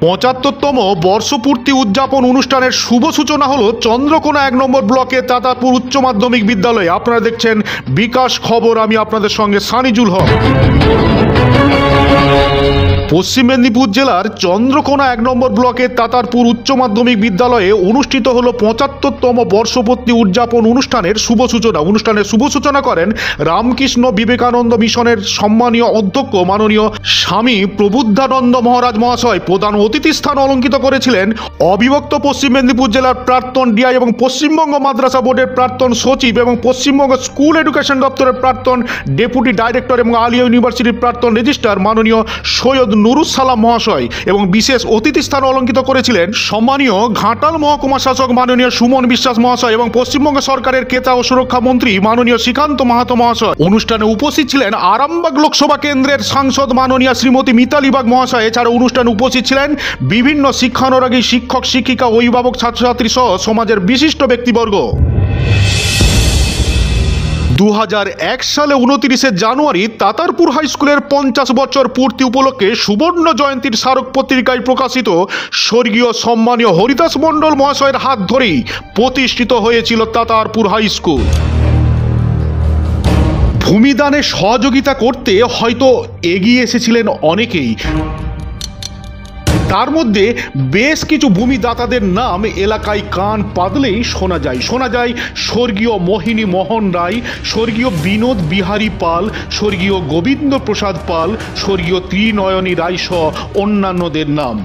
৭৫তম বর্ষপূর্তি উদযাপন অনুষ্ঠানের শুভ সূচনা হলো চন্দ্রকোনা ১ নম্বর ব্লকে তাতারপুর উচ্চ মাধ্যমিক বিদ্যালয়ে। আপনারা দেখছেন বিকাশ খবর, আমি আপনাদের সঙ্গে সানিজুল হক। পশ্চিম মেদিনীপুর জেলার চন্দ্রকোনা ১ নম্বর ব্লকের তাতারপুর উচ্চ মাধ্যমিক বিদ্যালয়ে অনুষ্ঠিত হলো ৭৫তম বর্ষপূর্তি উদযাপন অনুষ্ঠানের শুভ সূচনা। অনুষ্ঠানের শুভ সূচনা করেন রামকৃষ্ণ বিবেকানন্দ মিশনের সম্মানীয় অধ্যক্ষ মাননীয় স্বামী প্রবুদ্ধানন্দ মহারাজ মহাশয়। প্রধান অতিথি স্থান অলঙ্কিত করেছিলেন অবিভক্ত পশ্চিম মেদিনীপুর জেলার প্রাক্তন ডিআই এবং পশ্চিমবঙ্গ মাদ্রাসা বোর্ডের প্রাক্তন সচিব এবং পশ্চিমবঙ্গ স্কুল এডুকেশন দপ্তরের প্রাক্তন ডেপুটি ডাইরেক্টর এবং আলিয়া ইউনিভার্সিটির প্রাক্তন রেজিস্ট্রার মাননীয় সৈয়দ নুরুস সালাম মহাশয়। এবং বিশেষ অতিথি স্থান অলঙ্কিত করেছিলেন সম্মানীয় ঘাটাল মহকুমা শাসক মাননীয় সুমন বিশ্বাস মহাশয় এবং পশ্চিমবঙ্গ সরকারের ক্রেতা ও সুরক্ষা মন্ত্রী মাননীয় শ্রীকান্ত মাহাতো মহাশয়। অনুষ্ঠানে উপস্থিত ছিলেন আরামবাগ লোকসভা কেন্দ্রের সাংসদ মাননীয় শ্রীমতী মিতালি বাগ মহাশয়। এছাড়া অনুষ্ঠানে উপস্থিত ছিলেন বিভিন্ন শিক্ষানুরাগী শিক্ষক শিক্ষিকা, অভিভাবক, ছাত্রছাত্রী সহ সমাজের বিশিষ্ট ব্যক্তিবর্গ। ২০০১ সালে ২৯শে জানুয়ারি তাতারপুর হাই স্কুলের ৫০ বছর পূর্তি উপলক্ষে সুবর্ণ জয়ন্তীর স্মারক পত্রিকায় প্রকাশিত স্বর্গীয় সম্মানীয় হরিদাস মণ্ডল মহাশয়ের হাত ধরেই প্রতিষ্ঠিত হয়েছিল তাতারপুর হাই স্কুল। ভূমিদানে সহযোগিতা করতে হয়তো এগিয়ে এসেছিলেন অনেকেই, তার মধ্যে বেশ কিছু ভূমিদাতাদের নাম এলাকায় কান পাতলেই শোনা যায় স্বর্গীয় মোহিনী মোহন রায়, স্বর্গীয় বিনোদ বিহারী পাল, স্বর্গীয় গোবিন্দ প্রসাদ পাল, স্বর্গীয় ত্রিনয়নী রায় সহ অন্যান্যদের নাম।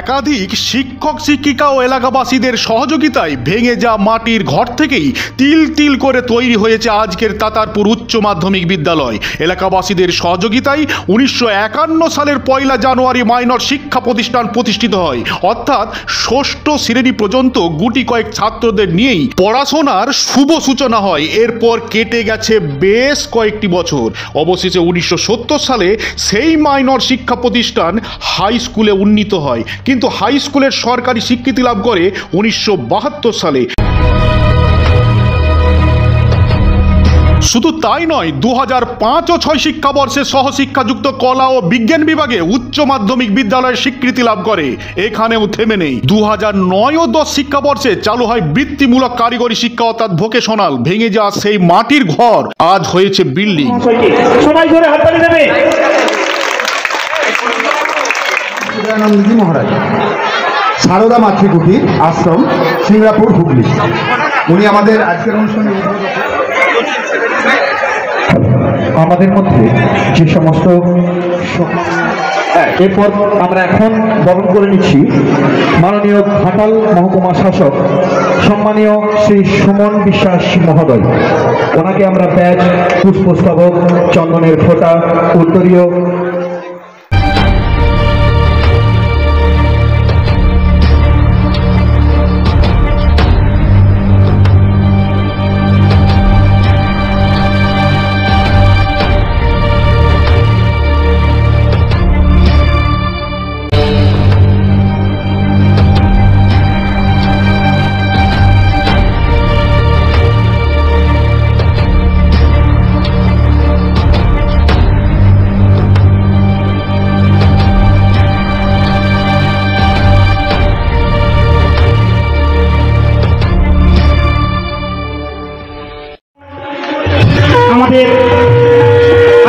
একাধিক শিক্ষক শিক্ষিকা ও এলাকাবাসীদের সহযোগিতায় ভেঙে যাওয়া মাটির ঘর থেকেই তিল তিল করে তৈরি হয়েছে আজকের তাতারপুর উচ্চ মাধ্যমিক বিদ্যালয়। এলাকাবাসীদের সহযোগিতায় ১৯৫১ সালের ১ জানুয়ারি মাইনর শিক্ষা প্রতিষ্ঠান প্রতিষ্ঠিত হয়। অর্থাৎ ষষ্ঠ শ্রেণী পর্যন্ত গুটি কয়েক ছাত্রদের নিয়েই পড়াশোনার শুভ সূচনা হয়। এরপর কেটে গেছে বেশ কয়েকটি বছর। অবশেষে ১৯৭০ সালে সেই মাইনর শিক্ষা প্রতিষ্ঠান হাই স্কুলে উন্নীত হয়, কিন্তু হাই স্কুলের সরকারি স্বীকৃতি লাভ করে ১৯৭২ সালে। শুধু তাই নয়, ২০০৫ ও ৬ শিক্ষাবর্ষে সহশিক্ষাযুক্ত কলা ও বিজ্ঞান বিভাগে উচ্চ মাধ্যমিক বিদ্যালয়ের স্বীকৃতি লাভ করে। এখানেও থেমে নেই। ২০০৯ ও ১০ শিক্ষাবর্ষে চালু হয় বৃত্তিমূলক কারিগরি শিক্ষা অর্থাৎ ভোকেশনাল। ভেঙে যাওয়া সেই মাটির ঘর আজ হয়েছে বিল্ডিং। সবাই ধরে হাততালি দেবে। আনন্দজি মহারাজ, সারদা মাতৃকুটির আশ্রম, সিংরাপুর, হুগলি। উনি আমাদের আজকের অনুষ্ঠানে আমাদের মধ্যে যে সমস্ত এরপর আমরা এখন বরণ করে নিচ্ছি মাননীয় ঘাটাল মহকুমা শাসক সম্মানীয় শ্রী সুমন বিশ্বাস মহোদয়। ওনাকে আমরা ব্যাজ, পুষ্পস্তবক, চন্দনের ফোঁটা, উত্তরীয়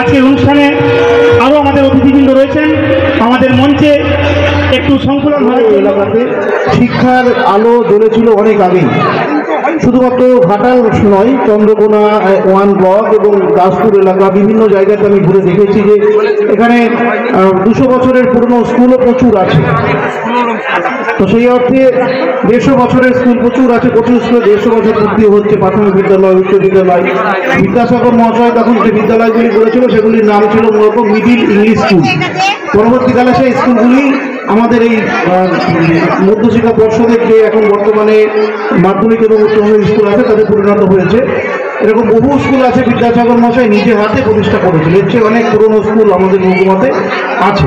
আজকের অনুষ্ঠানে আরো আমাদের অতিথিবৃন্দ রয়েছেন। আমাদের মঞ্চে একটু সংকুলন হয়। এলাকাতে শিক্ষার আলো জ্বলেছিল অনেক আগেই। শুধুমাত্র ঘাটাল নয়, চন্দ্রকোনা 1 ব্লক এবং দাসপুর এলাকা বিভিন্ন জায়গাতে আমি ঘুরে দেখেছি যে এখানে ২০০ বছরের পুরনো স্কুলও প্রচুর আছে। তো সেই অর্থে ১৫০ বছরের স্কুল প্রচুর আছে। প্রচুর স্কুলে ১৫০ বছর পূর্তি হচ্ছে। প্রাথমিক বিদ্যালয়, উচ্চ বিদ্যালয়। বিদ্যাসাগর মহাশয় তখন যে বিদ্যালয়গুলি করেছিল সেগুলির নাম ছিল মূলত মিডিল ইংলিশ স্কুল। পরবর্তীকালে সেই স্কুলগুলি আমাদের এই মধ্যশিক্ষা পর্ষদের যে এখন বর্তমানে মাধ্যমিক এবং উচ্চ মাধ্যমিক স্কুল আছে তাদের পরিণত হয়েছে। এরকম বহু স্কুল আছে বিদ্যাসাগর মহাশয় নিজে হাতে প্রতিষ্ঠা করেছিল। এর চেয়ে অনেক পুরনো স্কুল আমাদের মহকুমাতে আছে।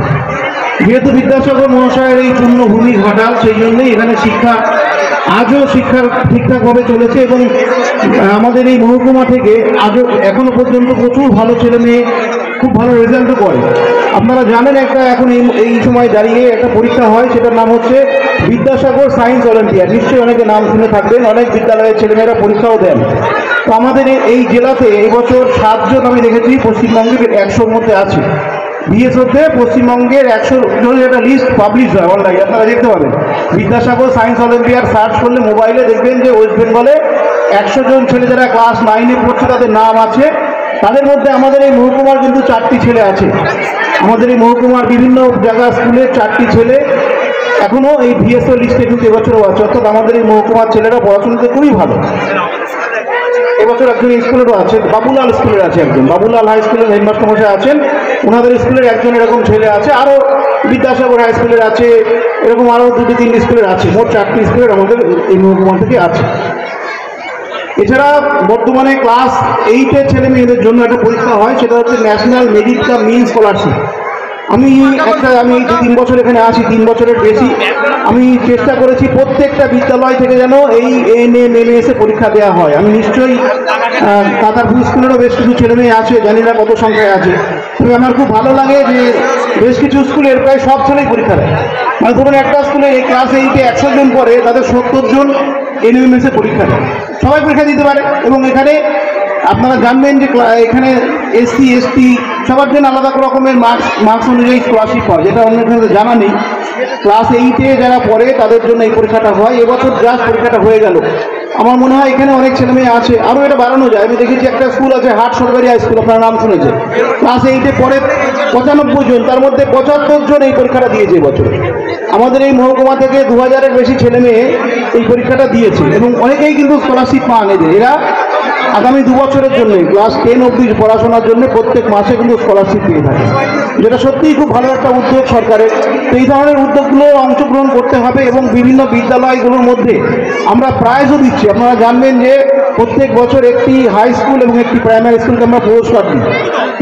যেহেতু বিদ্যাসাগর মহাশয়ের এই পূর্ণভূমি ঘাটাল, সেই জন্যই এখানে শিক্ষা আজও শিক্ষা ঠিকঠাকভাবে চলেছে এবং আমাদের এই মহকুমা থেকে আজও এখনো পর্যন্ত প্রচুর ভালো ছেলে মেয়ে খুব ভালো রেজাল্টও করে। আপনারা জানেন একটা এখন এই সময় দাঁড়িয়ে একটা পরীক্ষা হয়, সেটার নাম হচ্ছে বিদ্যাসাগর সায়েন্স অলিম্পিয়াড। নিশ্চয়ই অনেকে নাম শুনে থাকবেন, অনেক বিদ্যালয়ের ছেলেমেয়েরা পরীক্ষাও দেন। তো আমাদের এই জেলাতে এই বছর 7 জন আমি দেখেছি পশ্চিমবঙ্গের 100-র মধ্যে আছে। বিএসওতে পশ্চিমবঙ্গের 100 জনের একটা লিস্ট পাবলিশ হয় অনলাইনে, আপনারা দেখতে পাবেন। বিদ্যাসাগর সায়েন্স অলিম্পিয়াড সার্চ করলে মোবাইলে দেখবেন যে ওয়েস্ট বেঙ্গলে 100 জন ছেলে যারা ক্লাস 9-এ পড়ছে তাদের নাম আছে। তাদের মধ্যে আমাদের এই মহকুমার কিন্তু 4টি ছেলে আছে। আমাদের এই মহকুমার বিভিন্ন জায়গার স্কুলের 4টি ছেলে এখনো এই বিএসও লিস্টে কিন্তু এবছরও আছে। অর্থাৎ আমাদের এই মহকুমার ছেলেরা পড়াশোনাতে খুবই ভালো। এবছর একজন স্কুলেরও আছে, বাবুলাল স্কুলের আছে একজন, বাবুলাল হাই স্কুলের হেডমাস্টার মশাই আছেন, ওনাদের স্কুলের একজন এরকম ছেলে আছে। আরও বিদ্যাসাগর হাই স্কুলের আছে, এরকম আরও 2-3 স্কুলের আছে। মোট 4টি স্কুলের আমাদের এই মহকুমা থেকে আছে। এছাড়া বর্তমানে ক্লাস 8-এর ছেলে মেয়েদের জন্য একটা পরীক্ষা হয়, সেটা হচ্ছে national merit cum means scholarship. আমি এই 2-3 বছর এখানে আছি, 3 বছরের বেশি। আমি চেষ্টা করেছি প্রত্যেকটা বিদ্যালয় থেকে যেন এই এএনএমএমএস পরীক্ষা দেওয়া হয়। আমি নিশ্চয়ই তাতারপুর স্কুলেরও বেশ কিছু ছেলে মেয়ে আছে, জানি না কত সংখ্যায় আছে, তবে আমার খুব ভালো লাগে যে বেশ কিছু স্কুলের প্রায় সব ছেলেই পরীক্ষা দেয়। মানে ধরুন একটা স্কুলে এই ক্লাস 8-এ 100 জন পড়ে, তাদের 70 জন এএনএমএমএস পরীক্ষা দেয়, সবাই পরীক্ষা দিতে পারে। এবং এখানে আপনারা জানবেন যে এখানে এসসি এসটি সবার জন্য আলাদা রকমের মার্কস অনুযায়ী স্কলারশিপ হয়, যেটা অন্য এখানে জানা নেই। ক্লাস 8-এ যারা পড়ে তাদের জন্য এই পরীক্ষাটা হয়। এবছর জাস্ট পরীক্ষাটা হয়ে গেল। আমার মনে হয় এখানে অনেক ছেলেমেয়ে আছে, আরও এটা বাড়ানো যায়। আমি দেখেছি একটা স্কুল আছে হাট সরকারি হাই স্কুল, আপনার নাম শুনেছে, ক্লাস 8-এ পড়ে 95 জন, তার মধ্যে 75 জন এই পরীক্ষাটা দিয়েছে এবছর। আমাদের এই মহকুমা থেকে 2000-এর বেশি ছেলে মেয়ে এই পরীক্ষাটা দিয়েছে এবং অনেকেই কিন্তু স্কলারশিপ পান। এরা আগামী 2 বছরের জন্য ক্লাস 10 অবধি পড়াশোনার জন্য প্রত্যেক মাসে কিন্তু স্কলারশিপ পেয়ে থাকে, যেটা সত্যিই খুব ভালো একটা উদ্যোগ সরকারের। তো এই ধরনের উদ্যোগগুলো অংশগ্রহণ করতে হবে এবং বিভিন্ন বিদ্যালয়গুলোর মধ্যে আমরা প্রাইজও দিচ্ছি। আপনারা জানবেন যে প্রত্যেক বছর একটি হাই স্কুল এবং একটি প্রাইমারি স্কুলকে আমরা পুরস্কার দিই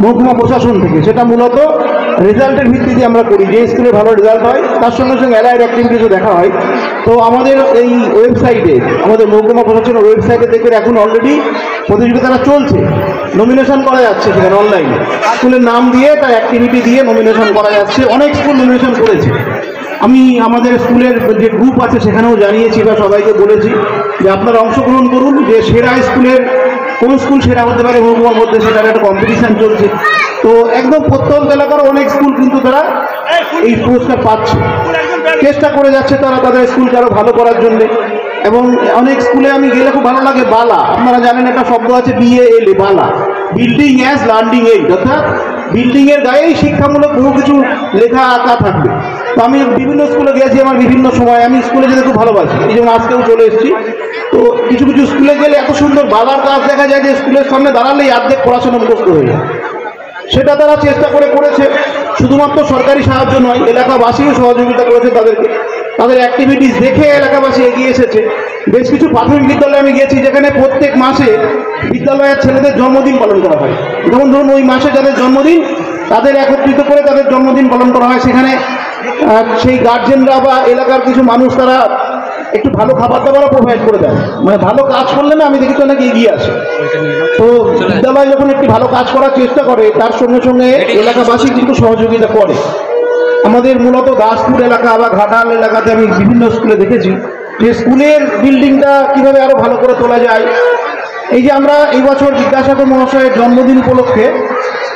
মহকুমা প্রশাসন থেকে। সেটা মূলত রেজাল্টের ভিত্তিতে আমরা করি, যে স্কুলে ভালো রেজাল্ট হয় তার সঙ্গে সঙ্গে অ্যালাইড অ্যাক্টিভিটিসও দেখা হয়। তো আমাদের এই ওয়েবসাইটে, আমাদের মহকুমা প্রশাসনের ওয়েবসাইটে দেখবেন এখন অলরেডি প্রতিযোগিতাটা চলছে, নমিনেশন করা যাচ্ছে সেখানে অনলাইনে, স্কুলের নাম দিয়ে তার অ্যাক্টিভিটি দিয়ে নমিনেশন করা যাচ্ছে। অনেক স্কুল নমিনেশন করেছে। আমি আমাদের স্কুলের যে গ্রুপ আছে সেখানেও জানিয়েছি বা সবাইকে বলেছি যে আপনারা অংশগ্রহণ করুন, যে সেরা স্কুলের কোন স্কুল সেরা হতে পারে মহকুমার মধ্যে, সেটার একটা কম্পিটিশান চলছে। তো একদম প্রত্যন্ত এলাকার অনেক স্কুল কিন্তু তারা এই পুরস্কার পাচ্ছে, চেষ্টা করে যাচ্ছে তারা তাদের স্কুলকে আরও ভালো করার জন্য। এবং অনেক স্কুলে আমি গেলে খুব ভালো লাগে, বালা, আপনারা জানেন একটা শব্দ আছে BALA, বালা, বিল্ডিং অ্যাজ লার্নিং এইড, অর্থাৎ বিল্ডিংয়ের গায়েই শিক্ষামূলক বহু কিছু লেখা আঁকা থাকবে। তো আমি বিভিন্ন স্কুলে গেছি, আমার বিভিন্ন সময় আমি স্কুলে যেতে খুব ভালোবাসি, এই জন্য আজকেও চলে এসেছি। তো কিছু কিছু স্কুলে গেলে এত সুন্দর বালার কাজ দেখা যায় যে স্কুলের সামনে দাঁড়ালেই অর্ধেক পড়াশোনা মুখস্থ হয়ে যায়। সেটা তারা চেষ্টা করেছে। শুধুমাত্র সরকারি সাহায্য নয়, এলাকাবাসীও সহযোগিতা করেছে তাদেরকে, তাদের অ্যাক্টিভিটিস দেখে এলাকাবাসী এগিয়ে এসেছে। বেশ কিছু প্রাথমিক বিদ্যালয়ে আমি গেছি যেখানে প্রত্যেক মাসে বিদ্যালয়ের ছেলেদের জন্মদিন পালন করা হয়। যেমন ধরুন ওই মাসে যাদের জন্মদিন তাদের একত্রিত করে তাদের জন্মদিন পালন করা হয়। সেখানে সেই গার্জেনরা বা এলাকার কিছু মানুষ তারা একটু ভালো খাবার দাবারও প্রোভাইড করে দেয়। মানে ভালো কাজ করলে না আমি দেখি তো নাকি এগিয়ে আসে। তো বিদ্যালয় যখন একটি ভালো কাজ করার চেষ্টা করে তার সঙ্গে সঙ্গে এলাকাবাসী কিন্তু সহযোগিতা করে। আমাদের মূলত দাসপুর এলাকা বা ঘাটাল এলাকাতে আমি বিভিন্ন স্কুলে দেখেছি যে স্কুলের বিল্ডিংটা কিভাবে আরো ভালো করে তোলা যায়। এই যে আমরা এই বছর বিদ্যাসাগর মহাশয়ের জন্মদিন উপলক্ষে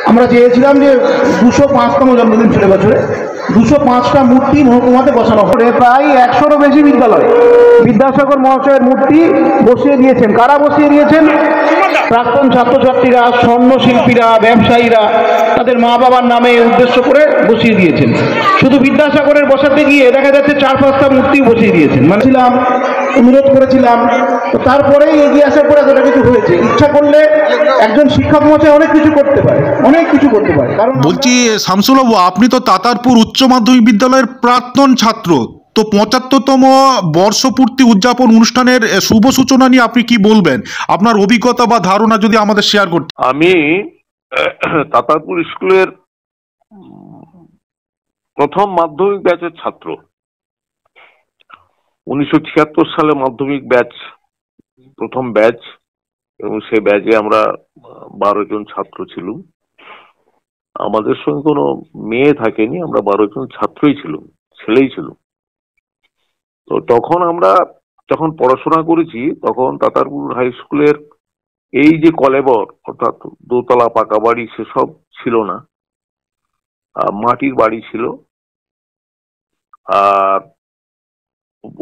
আমরা চেয়েছিলাম যে 205তম জন্মদিন ছিল বছরে, 205টা মূর্তি মহকুমাতে বসানো হবে। প্রায় 100-রও বেশি বিদ্যালয় বিদ্যাসাগর মহাশয়ের মূর্তি বসিয়ে দিয়েছেন। কারা বসিয়ে দিয়েছেন? প্রাক্তন ছাত্রছাত্রীরা, স্বর্ণশিল্পীরা, ব্যবসায়ীরা তাদের মা বাবার নামে উদ্দেশ্য করে বসিয়ে দিয়েছেন। শুধু বিদ্যাসাগরের বসাতে গিয়ে দেখা যাচ্ছে 4-5টা মূর্তি বসিয়ে দিয়েছেন। মানছিলাম, অনুরোধ করেছিলাম, তো তারপরেই এগিয়ে আসার পরে এতটা কিছু হয়েছে। ইচ্ছা করলে একজন শিক্ষক মহাশয় অনেক কিছু করতে পারে, অনেক কিছু করতে পারে। কারণ বলছি শামসুল বাবু, আপনি তো তাতারপুর উচ্চ মাধ্যমিক বিদ্যালয়ের প্রাক্তন ছাত্র, তো 75তম বর্ষপূর্তি উদযাপন অনুষ্ঠানের শুভ সূচনা নিয়ে আপনি কি বলবেন? আপনার অভিজ্ঞতা বা ধারণা যদি আমাদের শেয়ার করতে। আমি তাতারপুর স্কুলের প্রথম মাধ্যমিক ব্যাচের ছাত্র। 1976 সালে মাধ্যমিক ব্যাচ, প্রথম ব্যাচ, এবং সেই ব্যাচে আমরা 12 জন ছাত্র ছিলাম। আমাদের সঙ্গে কোনো মেয়ে থাকেনি, আমরা 12 জন ছাত্রই ছিলাম, ছেলেই ছিল। তো তখন আমরা যখন পড়াশোনা করেছি তখন তাতারপুর হাই স্কুলের এই যে কলেবর, অর্থাৎ দোতলা পাকা বাড়ি সেসব ছিল না, মাটির বাড়ি ছিল। আর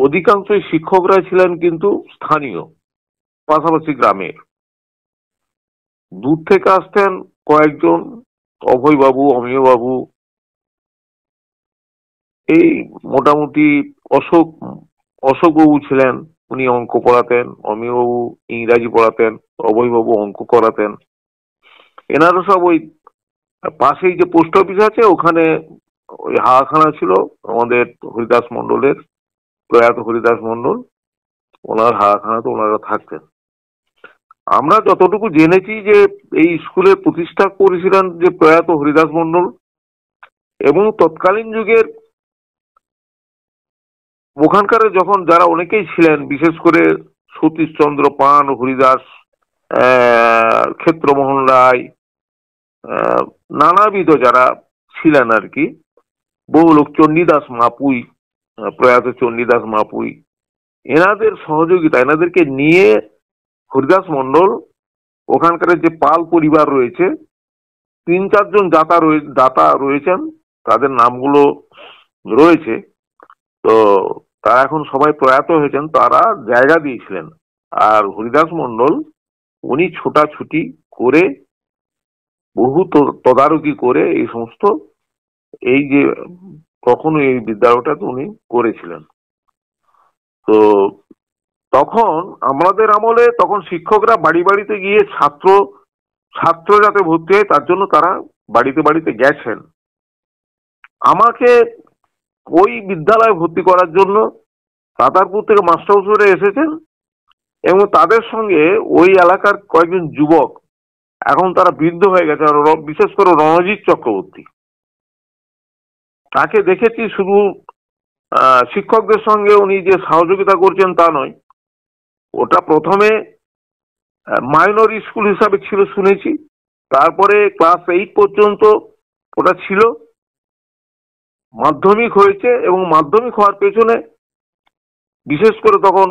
অধিকাংশ শিক্ষকরা ছিলেন কিন্তু স্থানীয়, পাশাপাশি গ্রামের। দূর থেকে আসতেন কয়েকজন, অভয়বাবু, অমিয়বাবু, এই মোটামুটি অশোকবাবু ছিলেন, উনি অঙ্ক পড়াতেন, অমিয়বাবু ইংরাজি পড়াতেন, অভয়বাবু অঙ্ক করাতেন। এনারা সব ওই পাশেই যে পোস্ট অফিস আছে ওখানে ওই হাখানা ছিল আমাদের হরিদাস মন্ডলের, প্রয়াত হরিদাস মন্ডল, ওনার হাখানাতে ওনারা থাকতেন। আমরা যতটুকু জেনেছি যে এই স্কুলের প্রতিষ্ঠা করেছিলেন যে প্রয়াত হরিদাস মন্ডল, এবং তৎকালীন যুগের ওখানকার যখন যারা অনেকেই ছিলেন, বিশেষ করে সতীশচন্দ্র পান, হরিদাস, ক্ষেত্রমোহন রায়, নানাবিধ যারা ছিলেন আর কি, বহু লোক, চণ্ডীদাস মাপুই, প্রয়াত চণ্ডীদাস মাপুই, এনাদের সহযোগিতা, এনাদেরকে নিয়ে হরিদাস মন্ডল ওখানকার যে পাল পরিবার রয়েছে, 3-4 জন দাতা রয়েছেন, তাদের নামগুলো রয়েছে। তো তারা এখন সবাই প্রয়াত হয়েছেন, তারা জায়গা দিয়েছিলেন। আর হরিদাস মন্ডল উনি ছোটাছুটি করে, বহু তদারকি করে এই সমস্ত, এই যে কখনো এই বিদ্যালয়টা উনি করেছিলেন। তো তখন আমাদের আমলে তখন শিক্ষকরা বাড়ি বাড়িতে গিয়ে ছাত্র যাতে ভর্তি হয় তার জন্য তারা বাড়িতে বাড়িতে গেছেন। আমাকে ওই বিদ্যালয়ে ভর্তি করার জন্য তাতারপুর থেকে মাস্টারমশাইরা এসেছেন, এবং তাদের সঙ্গে ওই এলাকার কয়েকজন যুবক, এখন তারা বৃদ্ধ হয়ে গেছে, বিশেষ করে রণজিৎ চক্রবর্তী, তাকে দেখেছি। শুধু শিক্ষকদের সঙ্গে উনি যে সহযোগিতা করছেন তা নয়, ওটা প্রথমে মাইনর স্কুল হিসাবে ছিল শুনেছি, তারপরে ক্লাস 8 পর্যন্ত ওটা ছিল, মাধ্যমিক হয়েছে, এবং মাধ্যমিক হওয়ার পেছনে বিশেষ করে তখন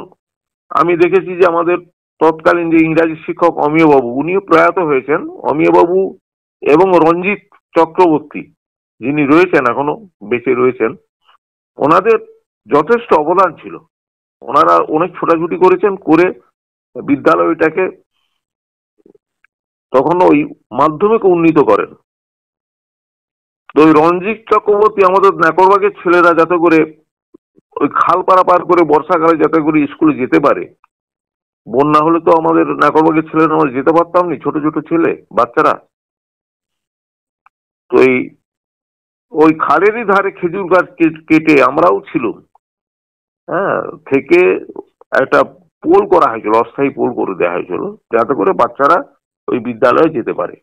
আমি দেখেছি যে আমাদের তৎকালীন যে ইংরাজি শিক্ষক অমিয়বাবু, উনিও প্রয়াত হয়েছেন। অমিয়বাবু এবং রঞ্জিত চক্রবর্তী যিনি রয়েছেন, এখনো বেঁচে রয়েছেন, ওনাদের যথেষ্ট অবদান ছিল। ওনারা অনেক ছোটাছুটি করেছেন, করে বিদ্যালয়টাকে তখন ওই মাধ্যমিক উন্নীত করেন। তো ওই রঞ্জিত চক্রবর্তী আমাদের নাকরবাগের ছেলেরা যাতে করে ওই খাল পারাপার করে বর্ষাকালে যাতে করে স্কুলে যেতে পারে, বন্যা হলে তো আমাদের নাকরবাগের ছেলেরা আমরা যেতে পারতাম না, ছোট ছোট ছেলে বাচ্চারা। তো ওই খালেরই ধারে খেজুর গাছ কেটে আমরাও ছিলাম, হ্যাঁ, থেকে একটা পোল করা হয়েছিল, অস্থায়ী পোল করে দেওয়া হয়েছিল, যাতে করে বাচ্চারা ওই বিদ্যালয়ে যেতে পারে।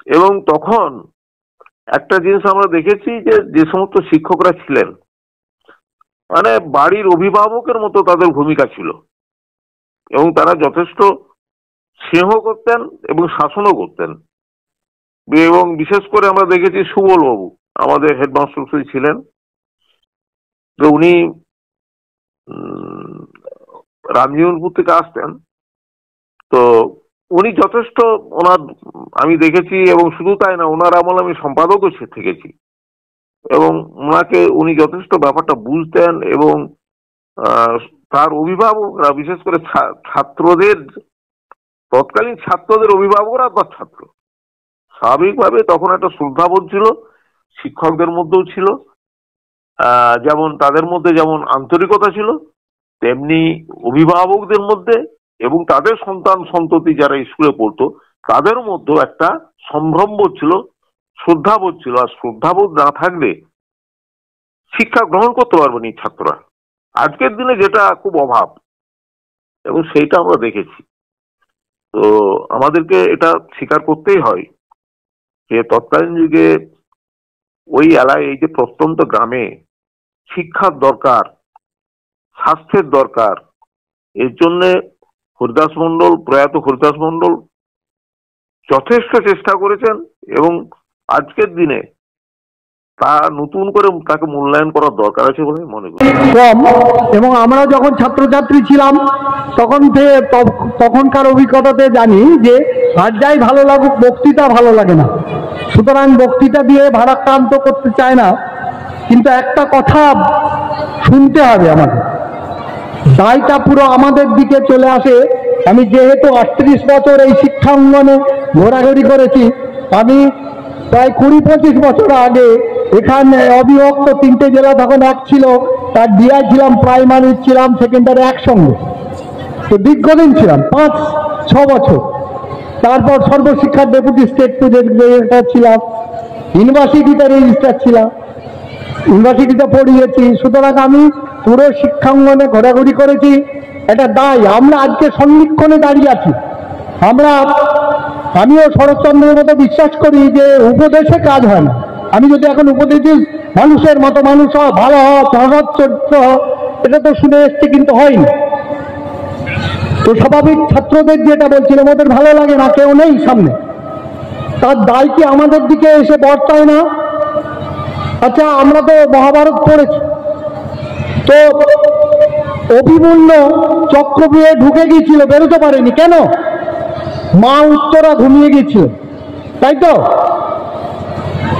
এবং তখন একটা জিনিস আমরা দেখেছি যে সমস্ত শিক্ষকরা ছিলেন, মানে বাড়ির অভিভাবকের মতো তাদের ভূমিকা ছিল, এবং তারা যথেষ্ট স্নেহ করতেন এবং শাসনও করতেন। এবং বিশেষ করে আমরা দেখেছি সুবল বাবু আমাদের হেডমাস্টার ছিলেন, তো উনি রামজীবনপুর থেকে আসতেন। তো উনি যথেষ্ট, ওনার আমি দেখেছি, এবং শুধু তাই না, ওনার আমলে আমি সম্পাদকও থেকেছি, এবং উনি যথেষ্ট ব্যাপারটা বুঝতেন। এবং তার অভিভাবকরা, বিশেষ করে ছাত্রদের, তৎকালীন ছাত্রদের অভিভাবকরা বা ছাত্র, স্বাভাবিকভাবে তখন একটা শ্রদ্ধাবোধ ছিল, শিক্ষকদের মধ্যেও ছিল। যেমন তাদের মধ্যে যেমন আন্তরিকতা ছিল, তেমনি অভিভাবকদের মধ্যে এবং তাদের সন্তান সন্ততি যারা স্কুলে পড়তো তাদের মধ্যেও একটা সম্ভ্রমবোধ ছিল, শ্রদ্ধাবোধ ছিল। আর শ্রদ্ধাবোধ না থাকলে শিক্ষা গ্রহণ করতে পারবে না ছাত্ররা, আজকের দিনে যেটা খুব অভাব, এবং সেইটা আমরা দেখেছি। তো আমাদেরকে এটা স্বীকার করতেই হয় যে তৎকালীন যুগে ওই এলাকায়, এই যে প্রত্যন্ত গ্রামে শিক্ষার দরকার, স্বাস্থ্যের দরকার। এর জন্য হরিদাস মণ্ডল, প্রয়াত হরিদাস মণ্ডল যথেষ্ট চেষ্টা করেছেন এবং আজকের দিনে তা নতুন করে তাকে মূল্যায়ন করার দরকার আছে বলে মনে করি। কম, এবং আমরা যখন ছাত্রছাত্রী ছিলাম তখনকার অভিজ্ঞতাতে জানি যে আর যাই ভালো লাগুক, বক্তৃতা ভালো লাগে না। সুতরাং বক্তৃতা দিয়ে ভারাক্রান্ত করতে চায় না, কিন্তু একটা কথা শুনতে হবে আমাদের, দায়টা পুরো আমাদের দিকে চলে আসে। আমি যেহেতু 38 বছর এই শিক্ষা অঙ্গনে ঘোরাঘুরি করেছি, আমি প্রায় 20-25 বছর আগে এখানে অবিভক্ত 3টে জেলা তখন এক ছিল, তার ডিআই ছিলাম, প্রাইমারি ছিলাম, সেকেন্ডারি একসঙ্গে, তো দীর্ঘদিন ছিলাম 5-6 বছর। তারপর সর্বশিক্ষার ডেপুটি স্টেট রেজিস্ট্রার ছিলাম, ইউনিভার্সিটিতে রেজিস্ট্রার ছিলাম, ইউনিভার্সিটিতে পড়িয়েছি। সুতরাং আমি পুরো শিক্ষাঙ্গনে ঘোরাঘুরি করেছি। এটা দায়, আমরা আজকে সন্নিক্ষণে দাঁড়িয়ে আছি। আমিও শরৎচন্দ্রের মতো বিশ্বাস করি যে উপদেশে কাজ হয় না। আমি যদি এখন উপদেশ দিই মানুষের মতো মানুষ হওয়া, ভালো হওয়া, সহজ চরিত্র হওয়া, এটা তো শুনে এসছে কিন্তু হয়নি। তো স্বাভাবিক ছাত্রদের যেটা বলছিলাম, ওদের ভালো লাগে না, কেউ নেই সামনে, তার দায় কি আমাদের দিকে এসে বর্তায় না? আচ্ছা, আমরা তো মহাভারত পড়েছি, তো অভিমন্যু চক্রব্যূহে ঢুকে গিয়েছিল, বেরোতে পারেনি কেন? মা উত্তরা ঘুমিয়ে গিয়েছিল, তাই তো?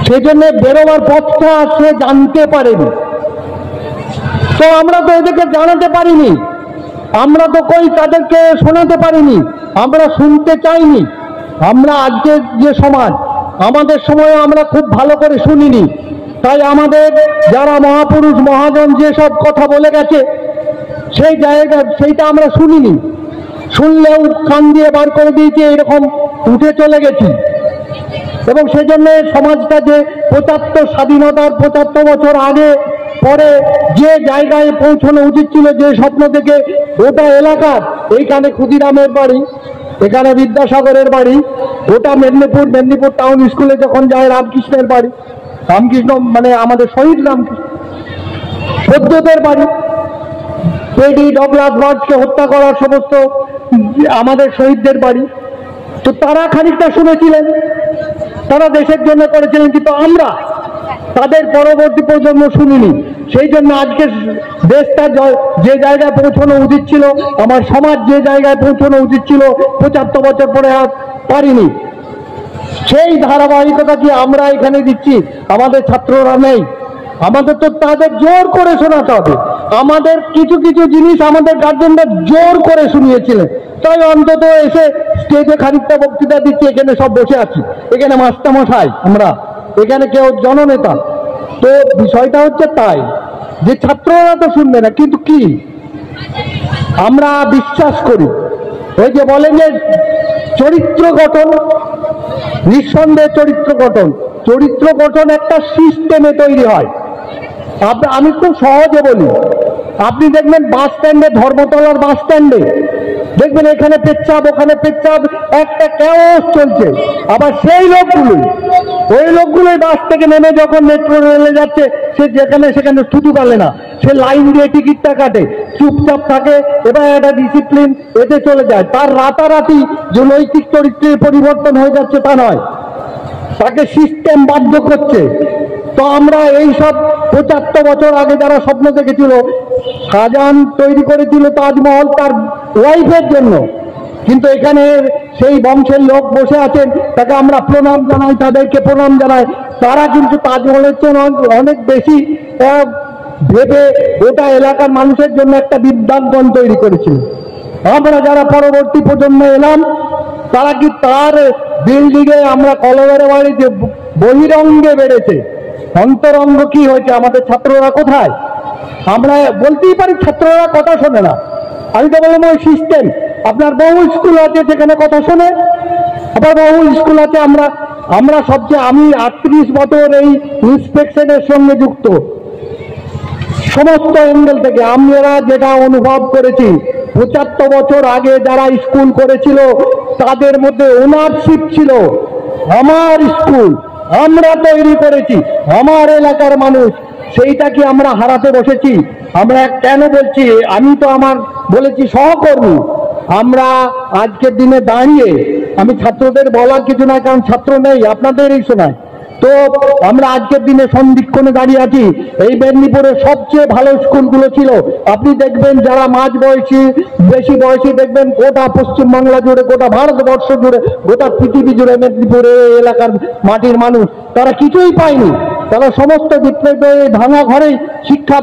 সেই জন্য বেরোবার পথটা সে জানতে পারেনি। তো আমরা তো এদেরকে জানাতে পারিনি, আমরা তো কই তাদেরকে শোনাতে পারিনি, আমরা শুনতে চাইনি। আমরা আজকের যে সমাজ, আমাদের সময় আমরা খুব ভালো করে শুনিনি, তাই আমাদের যারা মহাপুরুষ মহাজন যেসব কথা বলে গেছে সেই জায়গা সেইটা আমরা শুনিনি, শুনলেও কান দিয়ে বার করে দিয়েছে, এরকম উঠে চলে গেছি। এবং সেই জন্য সমাজটা যে 75 স্বাধীনতার 75 বছর আগে পরে যে জায়গায় পৌঁছানো উচিত ছিল, যে স্বপ্ন থেকে গোটা এলাকার, এইখানে ক্ষুদিরামের বাড়ি, এখানে বিদ্যাসাগরের বাড়ি, গোটা মেদিনীপুর টাউন স্কুলে যখন যায় রামকৃষ্ণের বাড়ি, রামকৃষ্ণ মানে আমাদের শহীদ রামকৃষ্ণ, সদ্যদের বাড়ি, টেডি ডগলাস বার্ডকে হত্যা করার সমস্ত আমাদের শহীদদের বাড়ি, তো তারা খানিকটা শুনেছিলেন, তারা দেশের জন্য করেছিলেন, কিন্তু আমরা তাদের পরবর্তী প্রজন্ম শুনিনি। সেই জন্য আজকে দেশটা যে জায়গায় পৌঁছানো উচিত ছিল, আমার সমাজ যে জায়গায় পৌঁছানো উচিত ছিল 75 বছর পরে আর পারিনি। সেই ধারাবাহিকতা কি আমরা এখানে দিচ্ছি? আমাদের ছাত্ররা নেই, আমাদের তো তাদের জোর করে শোনাতে হবে। আমাদের কিছু কিছু জিনিস আমাদের গার্জেনরা জোর করে শুনিয়েছিলেন, তাই অন্তত এসে স্টেজে খানিকটা বক্তৃতা দিচ্ছি, এখানে সব বসে আছি, এখানে মাস্টারমশাই, আমরা এখানে কেউ জননেতা। তো বিষয়টা হচ্ছে তাই যে ছাত্ররা তো শুনবে না, কিন্তু কি আমরা বিশ্বাস করি, ওই যে বলেন যে চরিত্র গঠন, নিঃসন্দেহে চরিত্র গঠন একটা সিস্টেমে তৈরি হয়। আমি খুব সহজে বলি, আপনি দেখবেন বাস স্ট্যান্ডে, ধর্মতলার বাস স্ট্যান্ডে দেখবেন এখানে পেচ্ছাপ, ওখানে পেচ্ছাপ, একটা ক্যাওস চলছে। আবার সেই লোকগুলোই বাস থেকে নেমে যখন মেট্রো রেলে যাচ্ছে, সে যেখানে সেখানে থুতু পালে না, সে লাইন দিয়ে টিকিটটা কাটে, চুপচাপ থাকে, এবার একটা ডিসিপ্লিন এতে চলে যায়। তার রাতারাতি যে নৈতিক চরিত্রের পরিবর্তন হয়ে যাচ্ছে তা নয়, তাকে সিস্টেম বাধ্য করছে। তো আমরা এই সব 75 বছর আগে যারা স্বপ্ন দেখেছিল, শাহজাহান তৈরি করেছিল তাজমহল তার ওয়াইফের জন্য, কিন্তু এখানে সেই বংশের লোক বসে আছেন, তাকে আমরা প্রণাম জানাই, তাদেরকে প্রণাম জানাই। তারা কিন্তু তাজমহলের জন্য অনেক বেশি ভেবে গোটা এলাকার মানুষের জন্য একটা বিদ্যাঙ্গন তৈরি করেছিল। আমরা যারা পরবর্তী প্রজন্মে এলাম, তারা কি তার বিল্ডিংয়ে আমরা কলবের বাড়িতে বহিরঙ্গে বেড়েছে, অন্তরঙ্গ কি হয়েছে? আমাদের ছাত্ররা কোথায়? আমরা বলতেই পারি ছাত্ররা কথা শোনে না, আমি তো বললাম ওই সিস্টেম। আপনার বহু স্কুল আছে যেখানে কথা শোনে, আবার বহু স্কুল আছে আমরা সবচেয়ে, আমি 38 বছর এই ইন্সপেকশনের সঙ্গে যুক্ত, সমস্ত অ্যাঙ্গেল থেকে আমরা যেটা অনুভব করেছি, 75 বছর আগে যারা স্কুল করেছিল তাদের মধ্যে ওনারশিপ ছিল। আমার স্কুল আমরা তৈরি করেছি, আমার এলাকার মানুষ, সেইটা কি আমরা হারাতে বসেছি? আমরা কেন বলছি, আমি তো আমার বলেছি সহকর্মী, আমরা আজকের দিনে দাঁড়িয়ে, আমি ছাত্রদের বলার কিছু নাই, কারণ ছাত্র নেই, আপনাদেরই শোনায়, তো আমরা আজকের দিনে সন্ধিক্ষণে দাঁড়িয়ে আছি। এই মেদিনীপুরের সবচেয়ে ভালো স্কুলগুলো ছিল, আপনি দেখবেন যারা মাঝ বয়সী, বেশি বয়সী, দেখবেন গোটা পশ্চিমবাংলা জুড়ে, গোটা ভারতবর্ষ জুড়ে, গোটা পৃথিবী জুড়ে মেদিনীপুরের এলাকার মাটির মানুষ তারা কিছুই পায়নি, তারা সমস্ত দিক থেকে ভাঙা ঘরেই শিক্ষা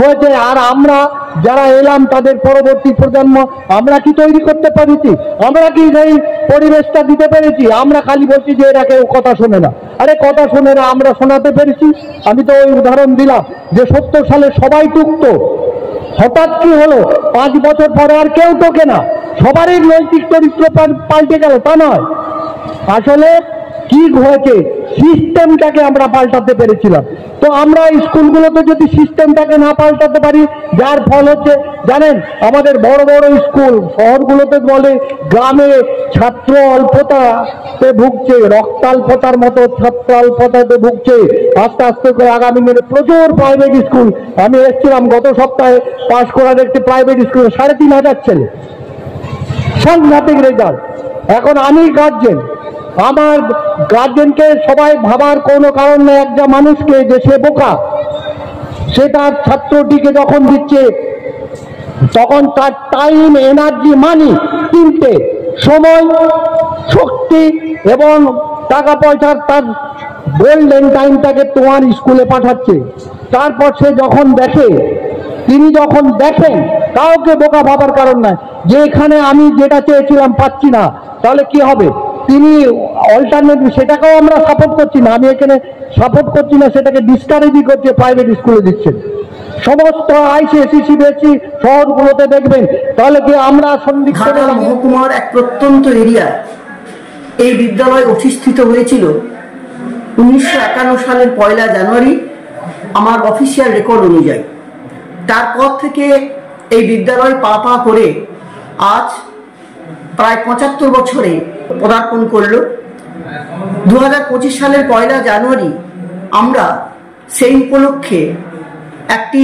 হয়েছে। আর আমরা যারা এলাম, তাদের পরবর্তী প্রজন্ম, আমরা কি তৈরি করতে পেরেছি? আমরা কি সেই পরিবেশটা দিতে পেরেছি? আমরা খালি বলছি যে এরা কেউ কথা শোনে না। আরে কথা শোনে না, আমরা শোনাতে পেরেছি। আমি তো ওই উদাহরণ দিলাম যে 70 সালে সবাই টুকতো, হঠাৎ কি হলো 5 বছর পরে আর কেউ টোকে না, সবারই নৈতিক চরিত্র পাল্টে গেল, তা নয়। আসলে কি হয়েছে, সিস্টেমটাকে আমরা পাল্টাতে পেরেছিলাম। তো আমরা স্কুলগুলোতে যদি সিস্টেমটাকে না পাল্টাতে পারি, যার ফল হচ্ছে জানেন, আমাদের বড় বড় স্কুল শহরগুলোতে বলে গ্রামে ছাত্র অল্পতাতে ভুগছে, রক্তাল্পতার মতো ছাত্র অল্পতাতে ভুগছে। আস্তে আস্তে করে আগামী দিনে প্রচুর প্রাইভেট স্কুল, আমি এসেছিলাম গত সপ্তাহে, পাশ করার একটি প্রাইভেট স্কুল 3,500 ছেলে, সাংঘাতিক রেজাল্ট। এখন আমি গার্জেন, আমার গার্জেনকে সবাই ভাবার কোনো কারণ নেই একটা মানুষকে যে সে বোকা। সে তার ছাত্রটিকে যখন দিচ্ছে, তখন তার টাইম, এনার্জি, মানি, তিনটে, সময়, শক্তি এবং টাকা পয়সার তার গোল্ডেন টাইমটাকে তোমার স্কুলে পাঠাচ্ছে। তারপর সে যখন দেখে, তিনি যখন দেখেন, কাউকে বোকা ভাবার কারণ নাই যে এখানে আমি যেটা চেয়েছিলাম পাচ্ছি না, তাহলে কি হবে? তিনি অল্টারনেটিভ, সেটাকেও আমরা সাপোর্ট করছি না, আমি এখানে সাপোর্ট করছি না, সেটাকে ডিসকারেজই করছে, প্রাইভেট স্কুলে দিচ্ছেন। সমস্ত আইসিএসসি, সিবিএসসি শহরগুলোতে দেখবেন, তাহলে কি আমরা ঘাটাল মহকুমার এক প্রত্যন্ত এরিয়ায় এই বিদ্যালয় অধিষ্ঠিত হয়েছিল 1951 সালের 1 জানুয়ারি, আমার অফিসিয়াল রেকর্ড অনুযায়ী। তারপর থেকে এই বিদ্যালয় পা পা করে আজ প্রায় 75 বছরে পদার্পণ করল। 2025 সালের 1 জানুয়ারি আমরা সেই উপলক্ষে একটি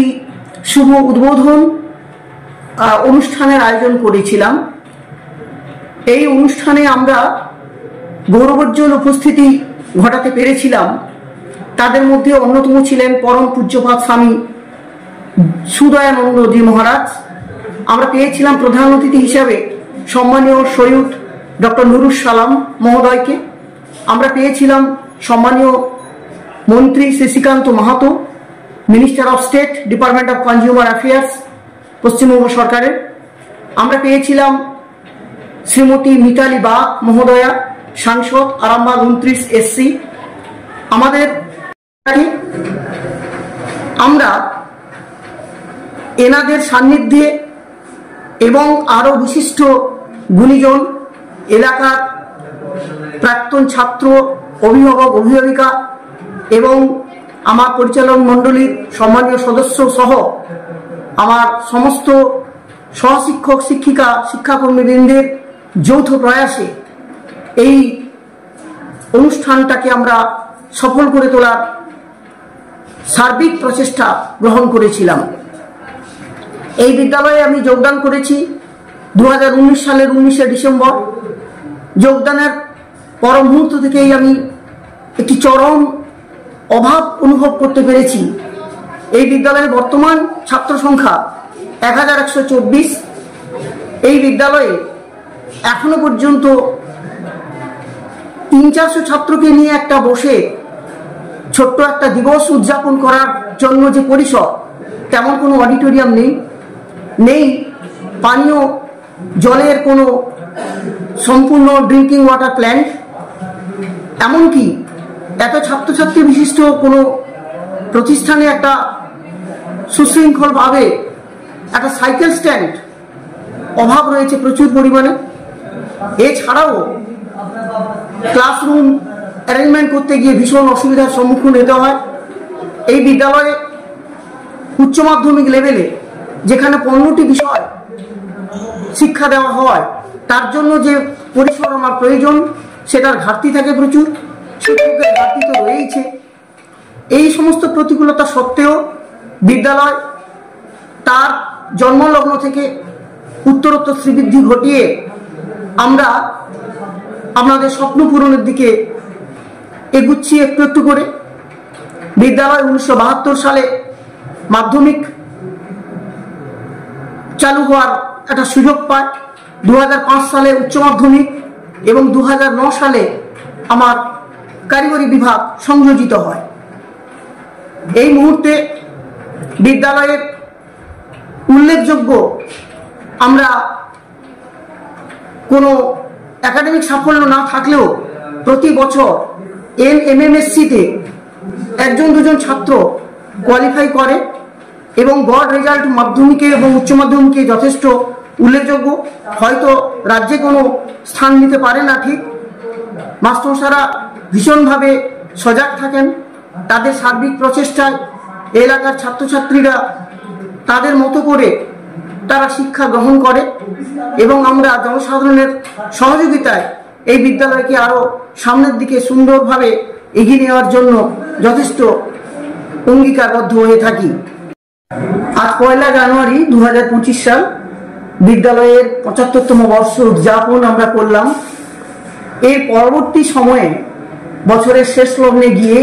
শুভ উদ্বোধন অনুষ্ঠানের আয়োজন করেছিলাম। এই অনুষ্ঠানে আমরা গৌরবোজ্জ্বল উপস্থিতি ঘটাতে পেরেছিলাম। তাদের মধ্যে অন্যতম ছিলেন পরম পূজ্যপাদ স্বামী সুদয়ানন্দজি মহারাজ। আমরা পেয়েছিলাম প্রধান অতিথি হিসাবে সম্মানীয় সৈয়দ ডক্টর নুরুস সালাম মহোদয়কে। আমরা পেয়েছিলাম সম্মানীয় মন্ত্রী Shri Srikanta Mahato, minister of state, department of consumer affairs, Paschimbanga সরকারের। আমরা পেয়েছিলাম শ্রীমতী মিতালি বাগ মহোদয়া, সাংসদ, আরামবাগ 29 SC। আমাদের আমরা এনাদের সান্নিধ্যে এবং আরো বিশিষ্ট গুণীজন, এলাকার প্রাক্তন ছাত্র, অভিভাবক, অভিভাবিকা এবং আমার পরিচালক মণ্ডলীর সম্মানীয় সদস্য সহ আমার সমস্ত সহশিক্ষক, শিক্ষিকা, শিক্ষাকর্মীবৃন্দের যৌথ প্রয়াসে এই অনুষ্ঠানটাকে আমরা সফল করে তোলার সার্বিক প্রচেষ্টা গ্রহণ করেছিলাম। এই বিদ্যালয়ে আমি যোগদান করেছি 2019 সালের 19শে ডিসেম্বর। যোগদানের পর মুহূর্ত থেকেই আমি একটি চরম অভাব অনুভব করতে পেরেছি। এই বিদ্যালয়ের বর্তমান ছাত্র সংখ্যা 1124। এই বিদ্যালয়ে এখনো পর্যন্ত 300-400 ছাত্রকে নিয়ে একটা বসে ছোট্ট একটা দিবস উদযাপন করার জন্য যে পরিসর, তেমন কোনো অডিটোরিয়াম নেই, পানীয় জলের কোনো সম্পূর্ণ ড্রিঙ্কিং ওয়াটার প্ল্যান্ট, এমনকি এত ছাত্রছাত্রী বিশিষ্ট কোনো প্রতিষ্ঠানে একটা সুশৃঙ্খলভাবে একটা সাইকেল স্ট্যান্ড অভাব রয়েছে প্রচুর পরিমাণে। এছাড়াও ক্লাসরুম অ্যারেঞ্জমেন্ট করতে গিয়ে ভীষণ অসুবিধার সম্মুখীন হতে হয়। এই বিদ্যালয়ে উচ্চ মাধ্যমিক লেভেলে যেখানে 15টি বিষয় শিক্ষা দেওয়া হয়, তার জন্য যে পরিসর আমার প্রয়োজন, সেটার ঘাটতি থাকে প্রচুর, শিক্ষকের ঘাটতি তো রয়েইছে। এই সমস্ত প্রতিকূলতা সত্ত্বেও বিদ্যালয় তার জন্মলগ্ন থেকে উত্তরোত্তর শ্রীবৃদ্ধি ঘটিয়ে আমরা আপনাদের স্বপ্ন পূরণের দিকে এগুচ্ছি একটু একটু করে। বিদ্যালয় 1972 সালে মাধ্যমিক চালু হওয়ার একটা সুযোগ পায়, 2005 সালে উচ্চ মাধ্যমিক এবং 2009 সালে আমার কারিগরি বিভাগ সংযোজিত হয়। এই মুহূর্তে বিদ্যালয়ের উল্লেখযোগ্য আমরা কোনো একাডেমিক সাফল্য না থাকলেও প্রতি বছর NMMSC-তে 1-2 ছাত্র কোয়ালিফাই করে এবং গড় রেজাল্ট মাধ্যমিকে এবং উচ্চ মাধ্যমিকে যথেষ্ট উল্লেখযোগ্য। হয়তো রাজ্যে কোনো স্থান নিতে পারে না, ঠিক। মাস্টারমশাইরা ভীষণভাবে সজাগ থাকেন, তাদের সার্বিক প্রচেষ্টায় এলাকার ছাত্রছাত্রীরা তাদের মতো করে তারা শিক্ষা গ্রহণ করে এবং আমরা জনসাধারণের সহযোগিতায় এই বিদ্যালয়কে আরো সামনের দিকে সুন্দরভাবে এগিয়ে নেওয়ার জন্য যথেষ্ট অঙ্গীকারবদ্ধ হয়ে থাকি। আজ 1 জানুয়ারি 2025 সাল, বিদ্যালয়ের 75তম বর্ষ উদযাপন আমরা করলাম। এর পরবর্তী সময়ে বছরের শেষ লগ্নে গিয়ে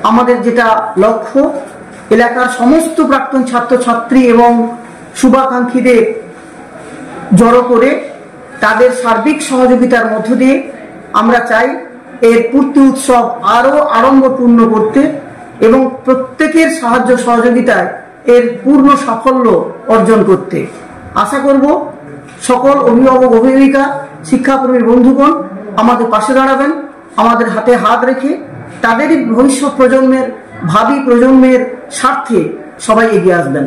আমাদের যেটা লক্ষ্য, এলাকার সমস্ত প্রাক্তন ছাত্রছাত্রী এবং শুভাকাঙ্ক্ষীদের জড়ো করে তাদের সার্বিক সহযোগিতার মধ্য দিয়ে আমরা চাই এর পূর্তি উৎসব আরো আড়ম্বরপূর্ণ করতে এবং প্রত্যেকের সাহায্য সহযোগিতায় এর পূর্ণ সাফল্য অর্জন করতে। আশা করব সকল অভিভাবক অভিভাবিকা শিক্ষাকর্মী বন্ধুগণ আমাদের পাশে দাঁড়াবেন, আমাদের হাতে হাত রেখে তাদেরই ভবিষ্যৎ প্রজন্মের ভাবি প্রজন্মের স্বার্থে সবাই এগিয়ে আসবেন।